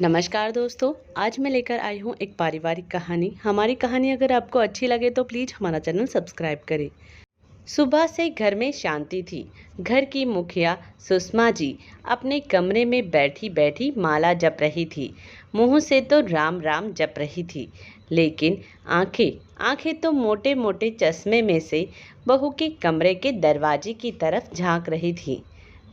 नमस्कार दोस्तों, आज मैं लेकर आई हूँ एक पारिवारिक कहानी। हमारी कहानी अगर आपको अच्छी लगे तो प्लीज़ हमारा चैनल सब्सक्राइब करें। सुबह से घर में शांति थी। घर की मुखिया सुषमा जी अपने कमरे में बैठी बैठी माला जप रही थी। मुंह से तो राम राम जप रही थी, लेकिन आंखें आंखें तो मोटे मोटे चश्मे में से बहू के कमरे के दरवाजे की तरफ झांक रही थी।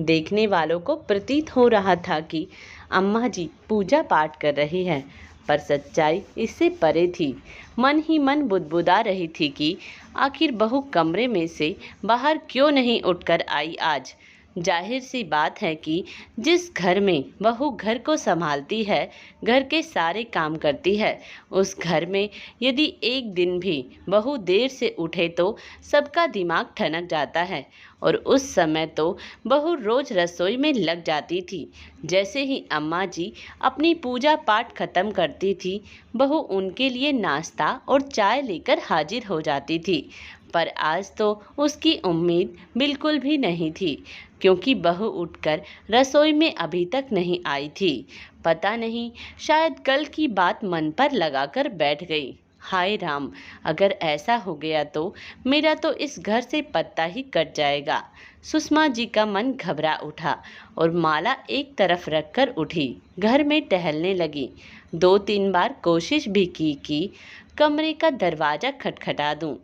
देखने वालों को प्रतीत हो रहा था कि अम्मा जी पूजा पाठ कर रही है, पर सच्चाई इससे परे थी। मन ही मन बुदबुदा रही थी कि आखिर बहू कमरे में से बाहर क्यों नहीं उठकर आई आज। जाहिर सी बात है कि जिस घर में बहू घर को संभालती है, घर के सारे काम करती है, उस घर में यदि एक दिन भी बहू देर से उठे तो सबका दिमाग ठनक जाता है। और उस समय तो बहू रोज रसोई में लग जाती थी। जैसे ही अम्मा जी अपनी पूजा पाठ खत्म करती थी, बहू उनके लिए नाश्ता और चाय लेकर हाजिर हो जाती थी। पर आज तो उसकी उम्मीद बिल्कुल भी नहीं थी, क्योंकि बहू उठकर रसोई में अभी तक नहीं आई थी। पता नहीं, शायद कल की बात मन पर लगाकर बैठ गई। हाय राम, अगर ऐसा हो गया तो मेरा तो इस घर से पत्ता ही कट जाएगा। सुषमा जी का मन घबरा उठा और माला एक तरफ रखकर उठी, घर में टहलने लगी। 2-3 बार कोशिश भी की कि कमरे का दरवाज़ा खटखटा दूं,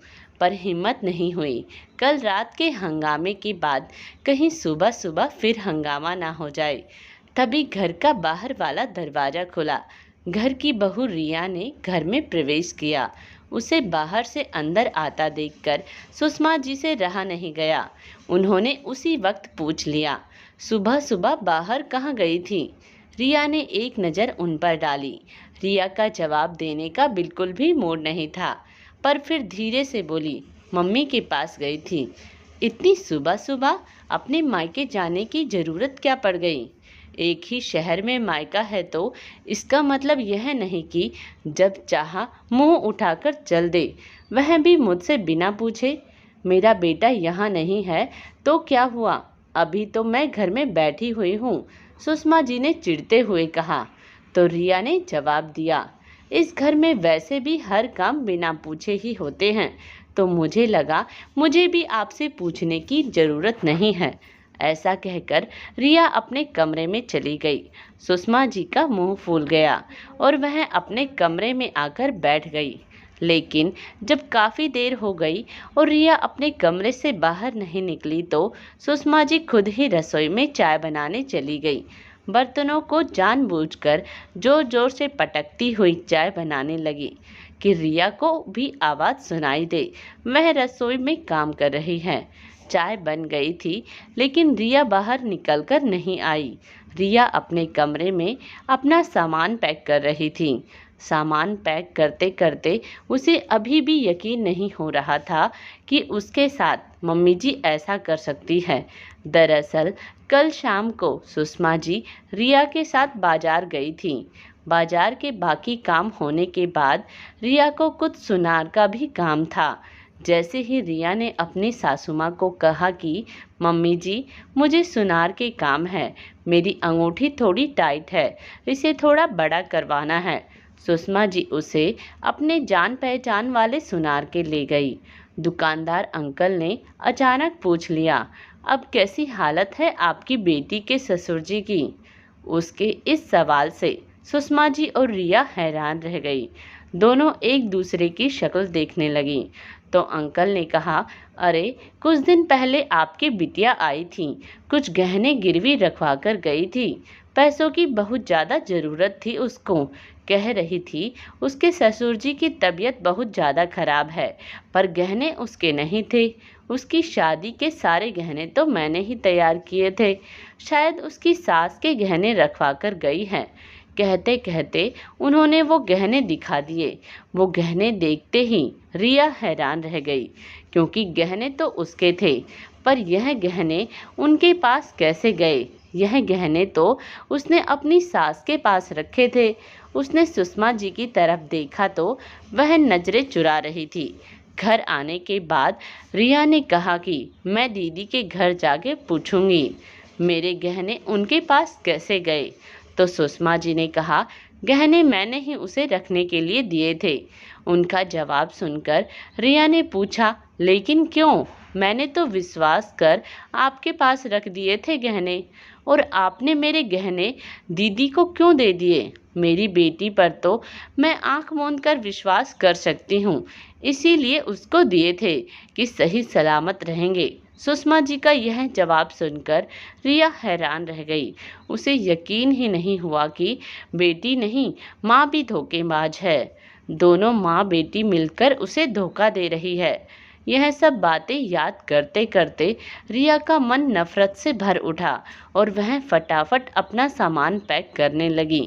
पर हिम्मत नहीं हुई। कल रात के हंगामे के बाद कहीं सुबह सुबह फिर हंगामा ना हो जाए। तभी घर का बाहर वाला दरवाज़ा खुला। घर की बहू रिया ने घर में प्रवेश किया। उसे बाहर से अंदर आता देखकर सुषमा जी से रहा नहीं गया। उन्होंने उसी वक्त पूछ लिया, सुबह सुबह बाहर कहाँ गई थी? रिया ने एक नज़र उन पर डाली। रिया का जवाब देने का बिल्कुल भी मूड नहीं था, पर फिर धीरे से बोली, मम्मी के पास गई थी। इतनी सुबह सुबह अपने मायके जाने की ज़रूरत क्या पड़ गई? एक ही शहर में मायका है तो इसका मतलब यह नहीं कि जब चाहा मुंह उठाकर चल दे, वह भी मुझसे बिना पूछे। मेरा बेटा यहाँ नहीं है तो क्या हुआ, अभी तो मैं घर में बैठी हुई हूँ, सुषमा जी ने चिढ़ते हुए कहा। तो रिया ने जवाब दिया, इस घर में वैसे भी हर काम बिना पूछे ही होते हैं, तो मुझे लगा मुझे भी आपसे पूछने की ज़रूरत नहीं है। ऐसा कहकर रिया अपने कमरे में चली गई। सुषमा जी का मुंह फूल गया और वह अपने कमरे में आकर बैठ गई। लेकिन जब काफ़ी देर हो गई और रिया अपने कमरे से बाहर नहीं निकली तो सुषमा जी खुद ही रसोई में चाय बनाने चली गई। बर्तनों को जानबूझकर जोर जोर से पटकती हुई चाय बनाने लगी कि रिया को भी आवाज़ सुनाई दे, वह रसोई में काम कर रही है। चाय बन गई थी, लेकिन रिया बाहर निकलकर नहीं आई। रिया अपने कमरे में अपना सामान पैक कर रही थी। सामान पैक करते करते उसे अभी भी यकीन नहीं हो रहा था कि उसके साथ मम्मी जी ऐसा कर सकती है। दरअसल कल शाम को सुषमा जी रिया के साथ बाजार गई थी। बाजार के बाकी काम होने के बाद रिया को कुछ सुनार का भी काम था। जैसे ही रिया ने अपनी सासू माँ को कहा कि मम्मी जी, मुझे सुनार के काम है, मेरी अंगूठी थोड़ी टाइट है, इसे थोड़ा बड़ा करवाना है, सुषमा जी उसे अपने जान पहचान वाले सुनार के ले गई। दुकानदार अंकल ने अचानक पूछ लिया, अब कैसी हालत है आपकी बेटी के ससुर जी की? उसके इस सवाल से सुषमा जी और रिया हैरान रह गई। दोनों एक दूसरे की शक्ल देखने लगी। तो अंकल ने कहा, अरे कुछ दिन पहले आपकी बिटिया आई थी, कुछ गहने गिरवी रखवा कर गई थी, पैसों की बहुत ज़्यादा ज़रूरत थी उसको। कह रही थी उसके ससुर जी की तबीयत बहुत ज़्यादा खराब है, पर गहने उसके नहीं थे। उसकी शादी के सारे गहने तो मैंने ही तैयार किए थे, शायद उसकी सास के गहने रखवा कर गई हैं। कहते कहते उन्होंने वो गहने दिखा दिए। वो गहने देखते ही रिया हैरान रह गई, क्योंकि गहने तो उसके थे, पर यह गहने उनके पास कैसे गए? यह गहने तो उसने अपनी सास के पास रखे थे। उसने सुषमा जी की तरफ देखा तो वह नजरें चुरा रही थी। घर आने के बाद रिया ने कहा कि मैं दीदी के घर जाके पूछूंगी मेरे गहने उनके पास कैसे गए। तो सुषमा जी ने कहा, गहने मैंने ही उसे रखने के लिए दिए थे। उनका जवाब सुनकर रिया ने पूछा, लेकिन क्यों? मैंने तो विश्वास कर आपके पास रख दिए थे गहने, और आपने मेरे गहने दीदी को क्यों दे दिए? मेरी बेटी पर तो मैं आंख मूंद कर विश्वास कर सकती हूँ, इसीलिए उसको दिए थे कि सही सलामत रहेंगे। सुषमा जी का यह जवाब सुनकर रिया हैरान रह गई। उसे यकीन ही नहीं हुआ कि बेटी नहीं, माँ भी धोखेबाज है। दोनों माँ बेटी मिलकर उसे धोखा दे रही है। यह सब बातें याद करते करते रिया का मन नफरत से भर उठा और वह फटाफट अपना सामान पैक करने लगी।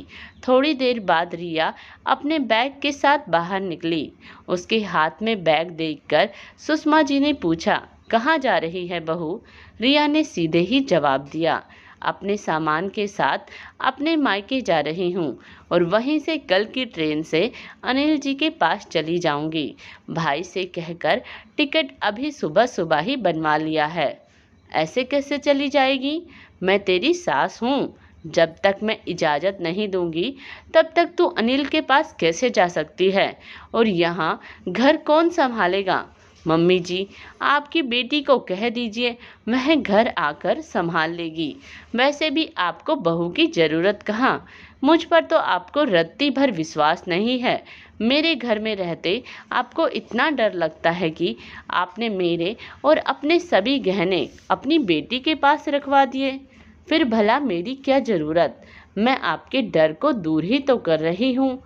थोड़ी देर बाद रिया अपने बैग के साथ बाहर निकली। उसके हाथ में बैग देखकर सुषमा जी ने पूछा, कहाँ जा रही है बहू? रिया ने सीधे ही जवाब दिया, अपने सामान के साथ अपने मायके जा रही हूँ और वहीं से कल की ट्रेन से अनिल जी के पास चली जाऊंगी। भाई से कहकर टिकट अभी सुबह सुबह ही बनवा लिया है। ऐसे कैसे चली जाएगी? मैं तेरी सास हूँ। जब तक मैं इजाज़त नहीं दूंगी तब तक तू अनिल के पास कैसे जा सकती है? और यहाँ घर कौन संभालेगा? मम्मी जी, आपकी बेटी को कह दीजिए, वह घर आकर संभाल लेगी। वैसे भी आपको बहू की ज़रूरत कहाँ? मुझ पर तो आपको रत्ती भर विश्वास नहीं है। मेरे घर में रहते आपको इतना डर लगता है कि आपने मेरे और अपने सभी गहने अपनी बेटी के पास रखवा दिए। फिर भला मेरी क्या ज़रूरत? मैं आपके डर को दूर ही तो कर रही हूँ।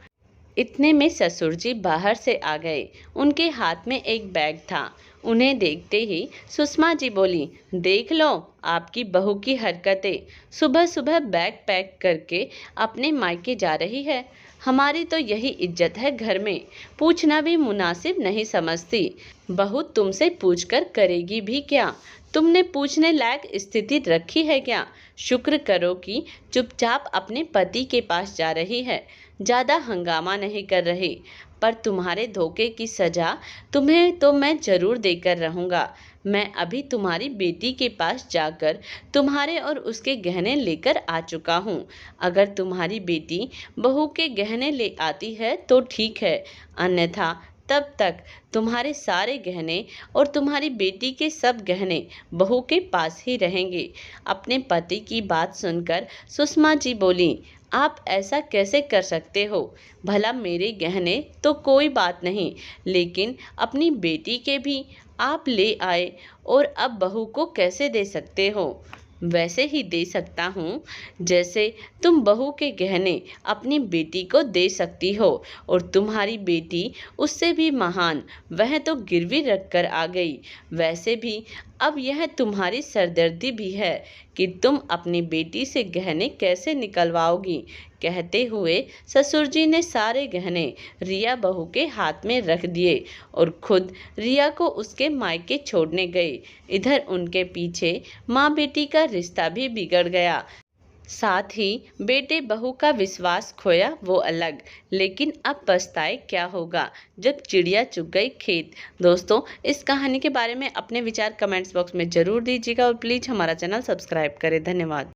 इतने में ससुर जी बाहर से आ गए। उनके हाथ में एक बैग था। उन्हें देखते ही सुषमा जी बोली, देख लो आपकी बहू की हरकतें, सुबह सुबह बैग पैक करके अपने मायके जा रही है। हमारी तो यही इज्जत है घर में, पूछना भी मुनासिब नहीं समझती। बहू तुमसे पूछकर करेगी भी क्या? तुमने पूछने लायक स्थिति रखी है क्या? शुक्र करो कि चुपचाप अपने पति के पास जा रही है, ज़्यादा हंगामा नहीं कर रही। पर तुम्हारे धोखे की सज़ा तुम्हें तो मैं ज़रूर देकर रहूँगा। मैं अभी तुम्हारी बेटी के पास जाकर तुम्हारे और उसके गहने लेकर आ चुका हूँ। अगर तुम्हारी बेटी बहू के गहने ले आती है तो ठीक है, अन्यथा तब तक तुम्हारे सारे गहने और तुम्हारी बेटी के सब गहने बहू के पास ही रहेंगे। अपने पति की बात सुनकर सुषमा जी बोली, आप ऐसा कैसे कर सकते हो? भला मेरे गहने तो कोई बात नहीं, लेकिन अपनी बेटी के भी आप ले आए और अब बहू को कैसे दे सकते हो? वैसे ही दे सकता हूँ जैसे तुम बहू के गहने अपनी बेटी को दे सकती हो, और तुम्हारी बेटी उससे भी महान, वह तो गिरवी रख कर आ गई। वैसे भी अब यह तुम्हारी सरदर्दी भी है कि तुम अपनी बेटी से गहने कैसे निकलवाओगी। कहते हुए ससुर जी ने सारे गहने रिया बहू के हाथ में रख दिए और खुद रिया को उसके मायके छोड़ने गए। इधर उनके पीछे माँ बेटी का रिश्ता भी बिगड़ गया, साथ ही बेटे बहू का विश्वास खोया वो अलग। लेकिन अब पछताए क्या होगा जब चिड़िया चुग गई खेत। दोस्तों, इस कहानी के बारे में अपने विचार कमेंट्स बॉक्स में ज़रूर दीजिएगा और प्लीज़ हमारा चैनल सब्सक्राइब करें। धन्यवाद।